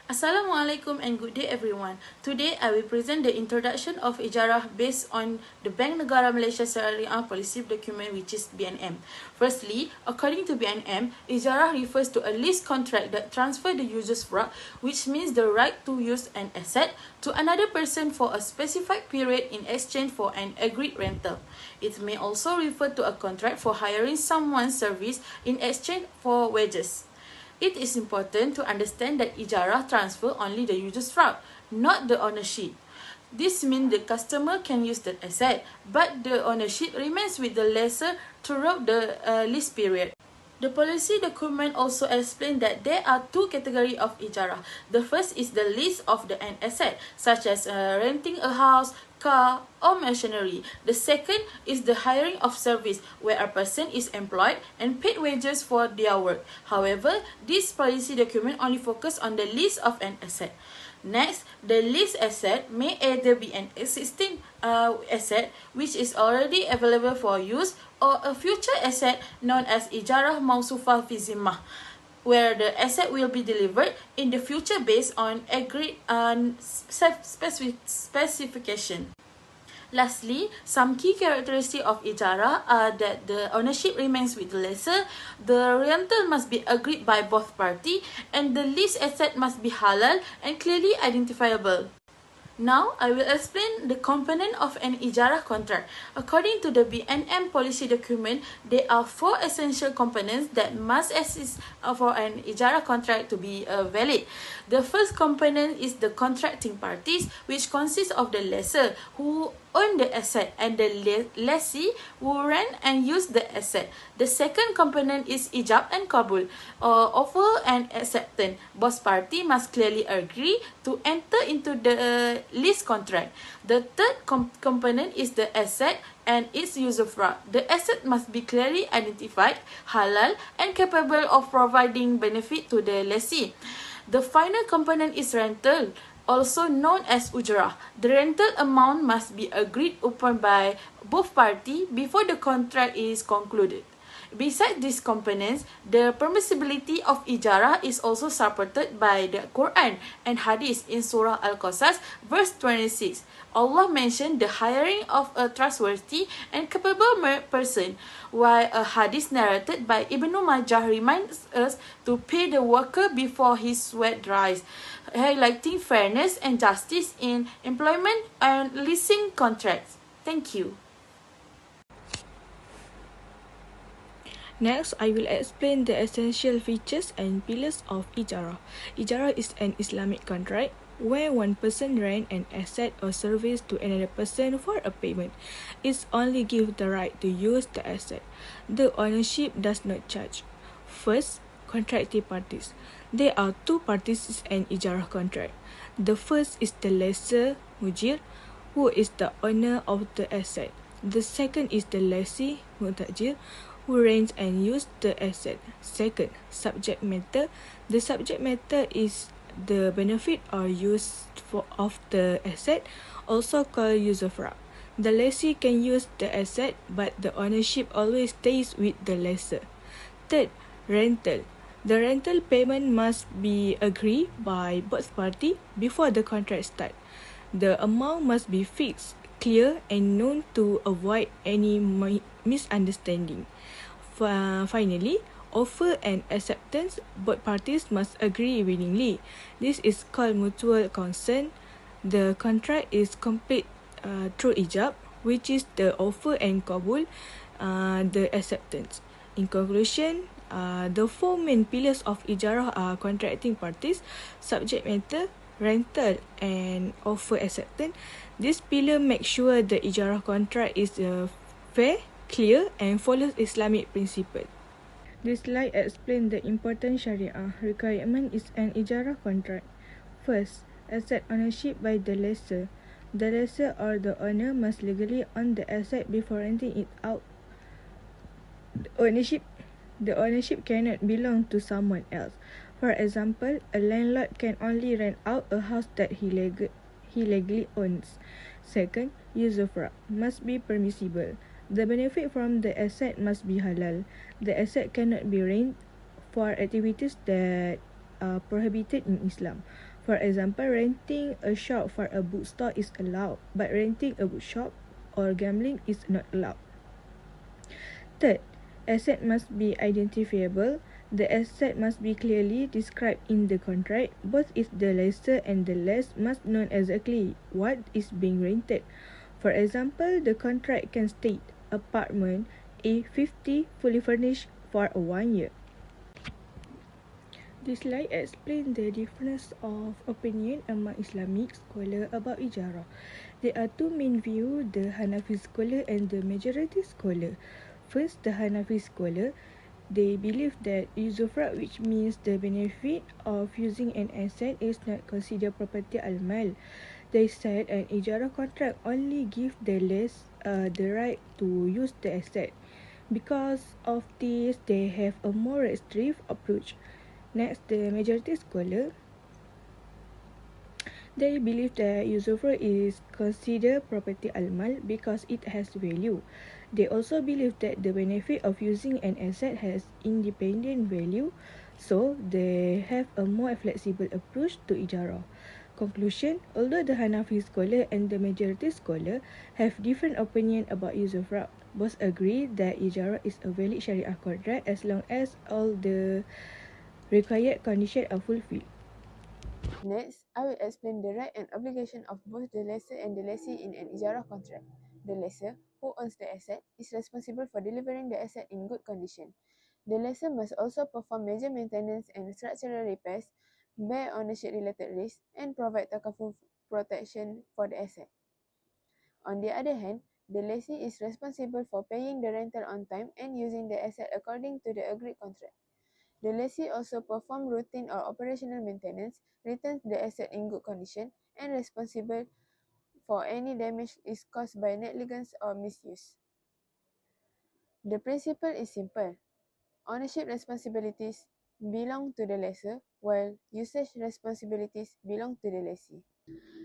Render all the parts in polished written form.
Assalamualaikum and good day everyone. Today I will present the introduction of Ijarah based on the Bank Negara Malaysia Syariah Policy Document, which is BNM. Firstly, according to BNM, Ijarah refers to a lease contract that transfers the user's right, which means the right to use an asset, to another person for a specified period in exchange for an agreed rental. It may also refer to a contract for hiring someone's service in exchange for wages. It is important to understand that Ijarah transfer only the user's right, not the ownership. This means the customer can use the asset, but the ownership remains with the lessor throughout the lease period. The policy document also explains that there are two categories of Ijarah. The first is the lease of an asset, such as renting a house, car, or machinery. The second is the hiring of service, where a person is employed and paid wages for their work. However, this policy document only focuses on the lease of an asset. Next, the leased asset may either be an existing asset which is already available for use, or a future asset known as Ijarah Mausufah fi Zimmah, where the asset will be delivered in the future based on agreed specification. Lastly, some key characteristics of Ijarah are that the ownership remains with the lessor, the rental must be agreed by both parties, and the leased asset must be halal and clearly identifiable. Now, I will explain the component of an Ijarah contract. According to the BNM policy document, there are four essential components that must exist for an Ijarah contract to be valid. The first component is the contracting parties, which consists of the lessor who own the asset and the lessee who rent and use the asset. The second component is ijab and qabul, offer and acceptance. Both parties must clearly agree to enter into the lease contract. The third component is the asset and its user right. The asset must be clearly identified, halal, and capable of providing benefit to the lessee. The final component is rental, also known as ujrah. The rental amount must be agreed upon by both parties before the contract is concluded. Besides these components, the permissibility of Ijarah is also supported by the Quran and Hadith in Surah Al-Qasas, verse 26. Allah mentioned the hiring of a trustworthy and capable person, while a hadith narrated by Ibn Majah reminds us to pay the worker before his sweat dries, highlighting fairness and justice in employment and leasing contracts. Thank you. Next, I will explain the essential features and pillars of Ijarah. Ijarah is an Islamic contract where one person rents an asset or service to another person for a payment. It only gives the right to use the asset. The ownership does not charge. First, contracting parties. There are two parties in an Ijarah contract. The first is the lessor, mujir, who is the owner of the asset. The second is the lessee, mutajir, who rents and uses the asset. Second, subject matter. The subject matter is the benefit or use of the asset, also called usufruct. The lessee can use the asset, but the ownership always stays with the lessor. Third, rental. The rental payment must be agreed by both parties before the contract starts. The amount must be fixed, clear, and known to avoid any misunderstanding. Finally, offer and acceptance. Both parties must agree willingly. This is called mutual consent. The contract is complete through ijab, which is the offer, and qabul, the acceptance. In conclusion, the four main pillars of Ijarah are contracting parties, subject matter, rental, and offer acceptance. This pillar makes sure the Ijarah contract is fair, clear, and follows Islamic principle. This slide explains the important Sharia requirement is an Ijarah contract. First, asset ownership by the lessor. The lessor or the owner must legally own the asset before renting it out. The ownership cannot belong to someone else. For example, a landlord can only rent out a house that he legally owns. Second, usufruct must be permissible. The benefit from the asset must be halal. The asset cannot be rented for activities that are prohibited in Islam. For example, renting a shop for a bookstore is allowed, but renting a bookshop or gambling is not allowed. Third, asset must be identifiable. The asset must be clearly described in the contract. Both is the lessor and the lessee must know exactly what is being rented. For example, the contract can state apartment A50 fully furnished for 1 year. This slide explains the difference of opinion among Islamic scholars about Ijarah. There are two main views, the Hanafi scholar and the majority scholar. First, the Hanafi scholar, they believe that usufruct, which means the benefit of using an asset, is not considered property al-mal. They said an Ijarah contract only gives the right to use the asset. Because of this, they have a more restrictive approach. Next, the majority scholar, they believe that usufruct is considered property al-mal because it has value. They also believe that the benefit of using an asset has independent value, so they have a more flexible approach to ijarah. Conclusion, although the Hanafi scholar and the majority scholar have different opinion about usufruct, both agree that ijarah is a valid syariah contract as long as all the required conditions are fulfilled. Next, I will explain the right and obligation of both the lessor and the lessee in an Ijarah contract. The lessor, who owns the asset, is responsible for delivering the asset in good condition. The lessor must also perform major maintenance and structural repairs, bear ownership-related risks, and provide takaful protection for the asset. On the other hand, the lessee is responsible for paying the rental on time and using the asset according to the agreed contract. The lessee also performs routine or operational maintenance, returns the asset in good condition, and responsible for any damage is caused by negligence or misuse. The principle is simple. Ownership responsibilities belong to the lessor, while usage responsibilities belong to the lessee.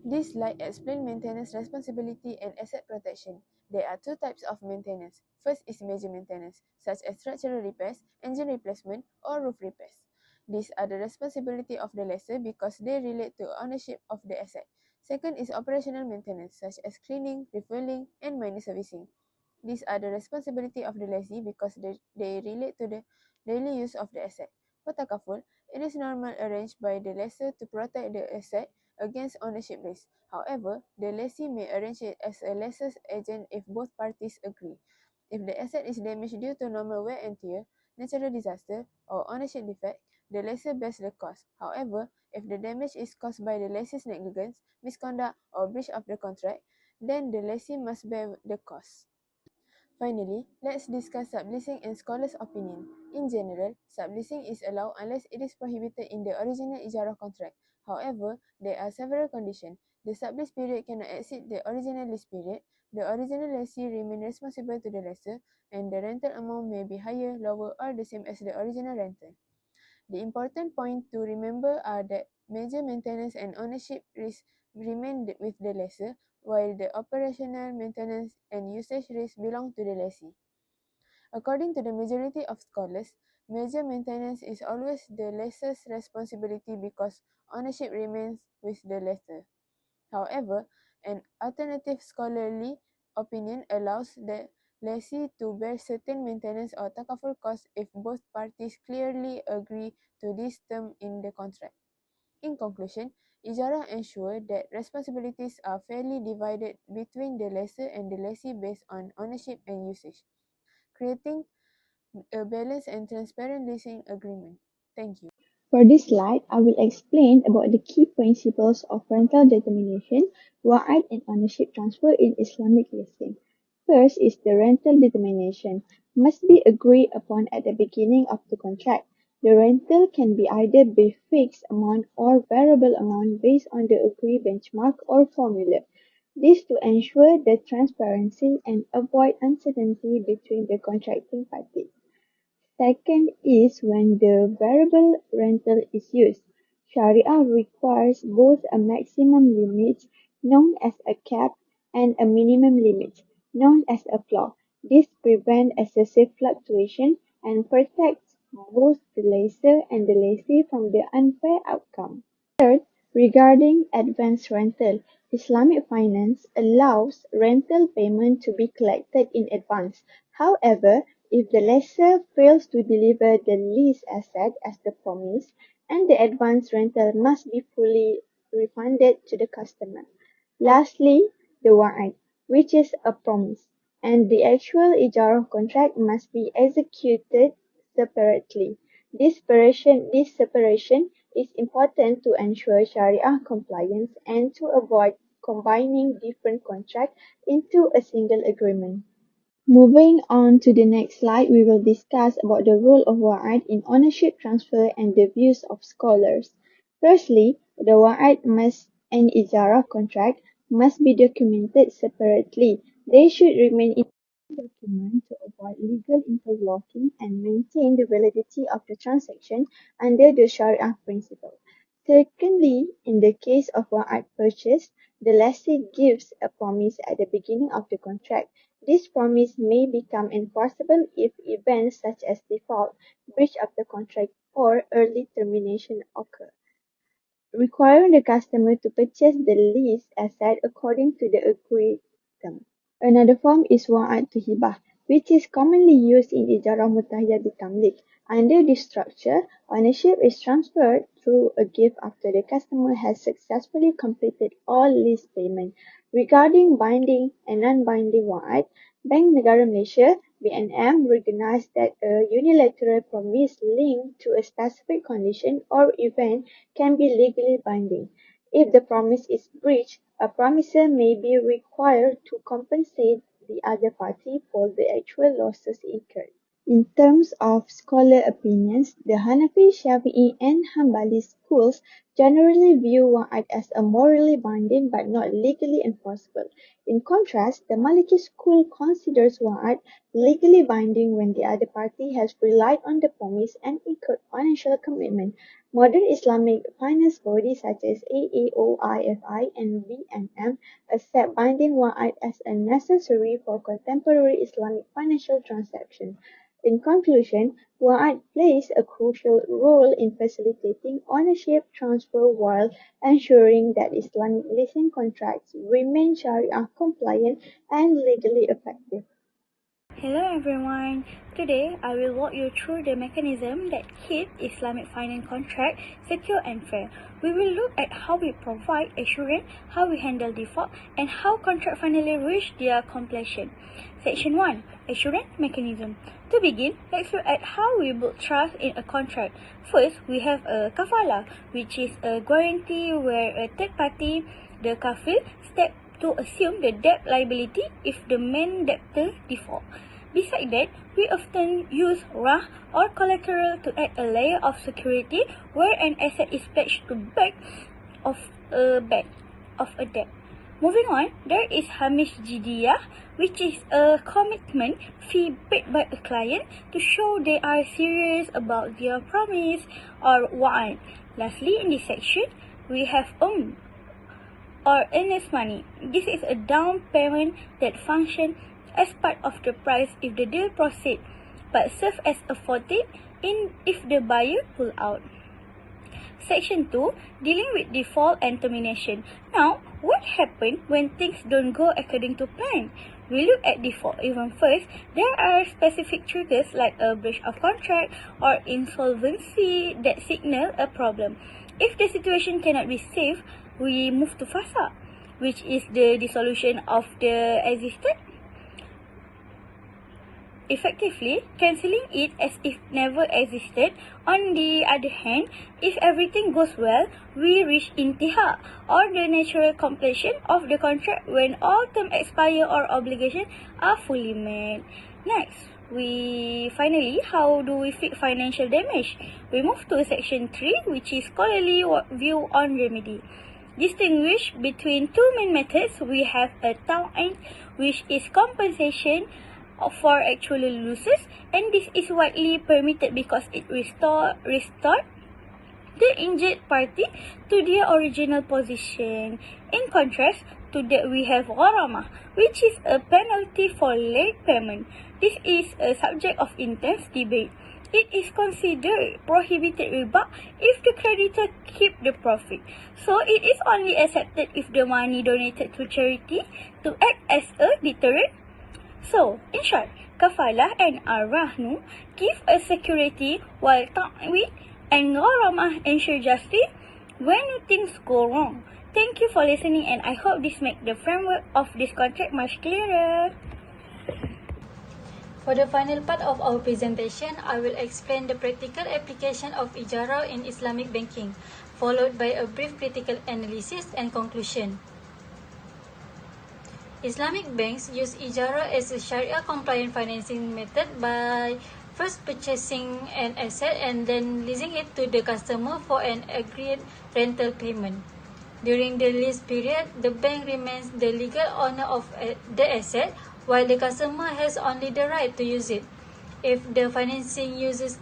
This slide explains maintenance responsibility and asset protection. There are two types of maintenance. First is major maintenance, such as structural repairs, engine replacement, or roof repairs. These are the responsibility of the lessor because they relate to ownership of the asset. Second is operational maintenance, such as cleaning, refueling, and minor servicing. These are the responsibility of the lessee because they relate to the daily use of the asset. For takaful, it is normally arranged by the lessor to protect the asset against ownership risk. However, the lessee may arrange it as a lessor's agent if both parties agree. If the asset is damaged due to normal wear and tear, natural disaster, or ownership defect, the lessor bears the cost. However, if the damage is caused by the lessee's negligence, misconduct, or breach of the contract, then the lessee must bear the cost. Finally, let's discuss subleasing and scholars' opinion. In general, subleasing is allowed unless it is prohibited in the original Ijarah contract. However, there are several conditions. The sublease period cannot exceed the original lease period, the original lessee remains responsible to the lessor, and the rental amount may be higher, lower, or the same as the original rental. The important point to remember are that major maintenance and ownership risks remain with the lessor, while the operational maintenance and usage risks belong to the lessee. According to the majority of scholars, major maintenance is always the lessor's responsibility because ownership remains with the lessor. However, an alternative scholarly opinion allows the lessee to bear certain maintenance or takaful costs if both parties clearly agree to this term in the contract. In conclusion, Ijarah ensures that responsibilities are fairly divided between the lessor and the lessee based on ownership and usage, creating a balanced and transparent leasing agreement. Thank you. For this slide, I will explain about the key principles of rental determination, wa'ad and ownership transfer in Islamic leasing. First is the rental determination must be agreed upon at the beginning of the contract. The rental can be either be fixed amount or variable amount based on the agreed benchmark or formula. This to ensure the transparency and avoid uncertainty between the contracting parties. Second is when the variable rental is used. Sharia requires both a maximum limit, known as a cap, and a minimum limit, known as a floor. This prevents excessive fluctuation and protects both the lessor and the lessee from the unfair outcome. Third, regarding Regarding advance rental, Islamic finance allows rental payment to be collected in advance. However, if the lessor fails to deliver the lease asset as the promise, and the advance rental must be fully refunded to the customer. Lastly, the wa'ad, which is a promise, and the actual ijarah contract must be executed separately. This separation is important to ensure Sharia compliance and to avoid combining different contracts into a single agreement. Moving on to the next slide, we will discuss about the role of wa'ad in ownership transfer and the views of scholars. Firstly, the wa'ad and ijarah contract must be documented separately. They should remain in one document to avoid legal interlocking and maintain the validity of the transaction under the Sharia principle. Secondly, in the case of wa'ad purchase, the lessee gives a promise at the beginning of the contract. This promise may become enforceable if events such as default, breach of the contract, or early termination occur, requiring the customer to purchase the leased asset according to the agreed term. Another form is wa'ad to hibah, which is commonly used in ijarah mutahiyah bitamlik. Under this structure, ownership is transferred through a gift after the customer has successfully completed all lease payment. Regarding binding and non-binding wa'ad, Bank Negara Malaysia (BNM) recognized that a unilateral promise linked to a specific condition or event can be legally binding. If the promise is breached, a promisor may be required to compensate the other party for the actual losses incurred. In terms of scholar opinions, the Hanafi, Shafi'i, and Hanbali schools generally view wa'ad as a morally binding but not legally enforceable. In contrast, the Maliki school considers wa'ad legally binding when the other party has relied on the promise and incurred financial commitment. Modern Islamic finance bodies such as AAOIFI and BNM accept binding wa'ad as a necessary for contemporary Islamic financial transactions. In conclusion, wa'ad plays a crucial role in facilitating ownership transfer while ensuring that Islamic leasing contracts remain Sharia compliant and legally effective. Hello everyone. Today I will walk you through the mechanism that keep Islamic finance contract secure and fair. We will look at how we provide assurance, how we handle default, and how contract finally reach their completion. Section 1. Assurance mechanism. To begin, let's look at how we build trust in a contract. First, we have a kafala, which is a guarantee where a third party, the kafil, steps to assume the debt liability if the main debtor default. Besides that, we often use rah or collateral to add a layer of security where an asset is pledged to back of a debt. Moving on, there is hamish jidiyah, which is a commitment fee paid by a client to show they are serious about their promise or wa'ad. Lastly, in this section, we have or earnest money. This is a down payment that functions as part of the price if the deal proceeds, but serves as a forfeit if the buyer pull out. Section 2. Dealing with default and termination. Now, what happens when things don't go according to plan? We look at default even first. There are specific triggers like a breach of contract or insolvency that signal a problem. If the situation cannot be saved, we move to fasa, which is the dissolution of the existed, effectively cancelling it as if never existed. On the other hand, if everything goes well, we reach intiha or the natural completion of the contract when all term expire or obligations are fully met. Next, how do we fix financial damage? We move to section 3, which is scholarly view on remedy. Distinguish between two main methods. We have a ta'in, which is compensation for actual losses, and this is widely permitted because it restore the injured party to their original position. In contrast to that, we have gharama, which is a penalty for late payment. This is a subject of intense debate. It is considered prohibited riba if the creditor keep the profit. So it is only accepted if the money donated to charity to act as a deterrent. So, in short, kafalah and ar-rahnu give a security while ta'wid and gharamah ensure justice when things go wrong. Thank you for listening, and I hope this makes the framework of this contract much clearer. For the final part of our presentation, I will explain the practical application of Ijarah in Islamic banking, followed by a brief critical analysis and conclusion. Islamic banks use Ijarah as a Sharia-compliant financing method by first purchasing an asset and then leasing it to the customer for an agreed rental payment. During the lease period, the bank remains the legal owner of the asset, while the customer has only the right to use it. If the financing uses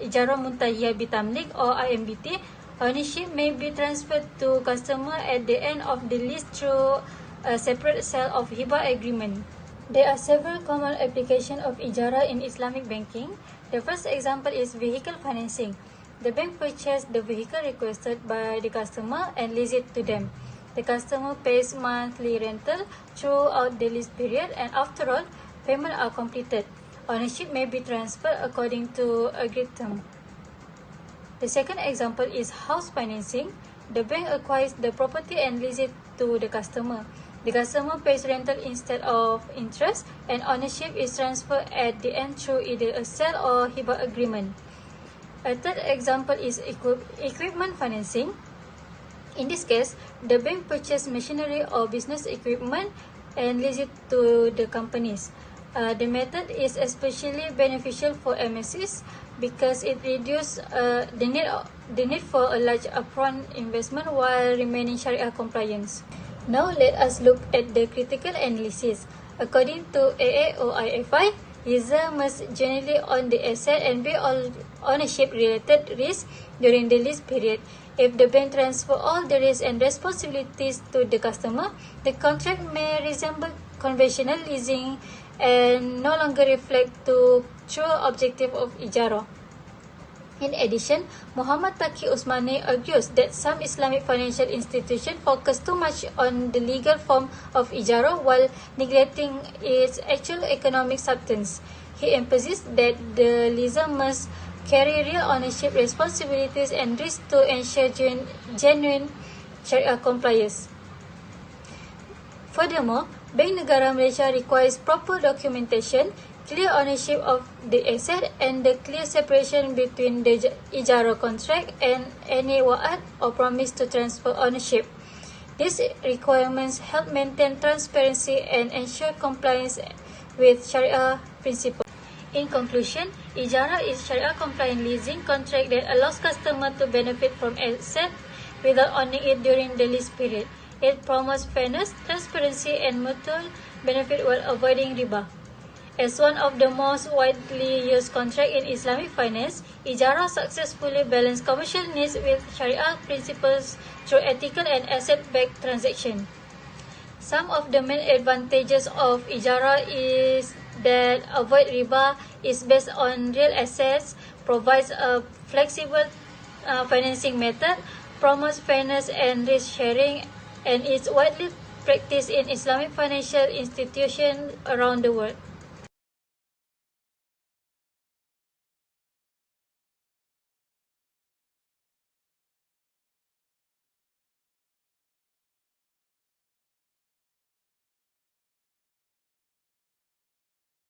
Ijarah Muntahiyah Bitamlik or IMBT, ownership may be transferred to customer at the end of the lease through a separate sale of hibah agreement. There are several common applications of Ijarah in Islamic banking. The first example is vehicle financing. The bank purchases the vehicle requested by the customer and lease it to them. The customer pays monthly rental throughout the lease period, and after all, payments are completed. Ownership may be transferred according to agreed term. The second example is house financing. The bank acquires the property and leases it to the customer. The customer pays rental instead of interest, and ownership is transferred at the end through either a sale or hibah agreement. A third example is equipment financing. In this case, the bank purchases machinery or business equipment and lease it to the companies. The method is especially beneficial for MSEs because it reduces the need for a large upfront investment while remaining Sharia compliance. Now let us look at the critical analysis. According to AAOIFI, user must generally own the asset and bear all ownership-related risks during the lease period. If the bank transfers all the risks and responsibilities to the customer, the contract may resemble conventional leasing and no longer reflect the true objective of Ijarah. In addition, Muhammad Taqi Usmani argues that some Islamic financial institutions focus too much on the legal form of Ijarah while neglecting its actual economic substance. He emphasizes that the leaser must carry real ownership responsibilities and risks to ensure genuine Sharia compliance. Furthermore, Bank Negara Malaysia requires proper documentation, clear ownership of the asset, and the clear separation between the Ijarah contract and any wa'ad or promise to transfer ownership. These requirements help maintain transparency and ensure compliance with Sharia principles. In conclusion, Ijarah is Sharia-compliant leasing contract that allows customers to benefit from asset without owning it during the lease period. It promotes fairness, transparency, and mutual benefit while avoiding riba. As one of the most widely used contracts in Islamic finance, Ijarah successfully balances commercial needs with Sharia principles through ethical and asset-backed transactions. Some of the main advantages of Ijarah is that avoid riba, is based on real assets, provides a flexible financing method, promotes fairness and risk sharing, and is widely practiced in Islamic financial institutions around the world.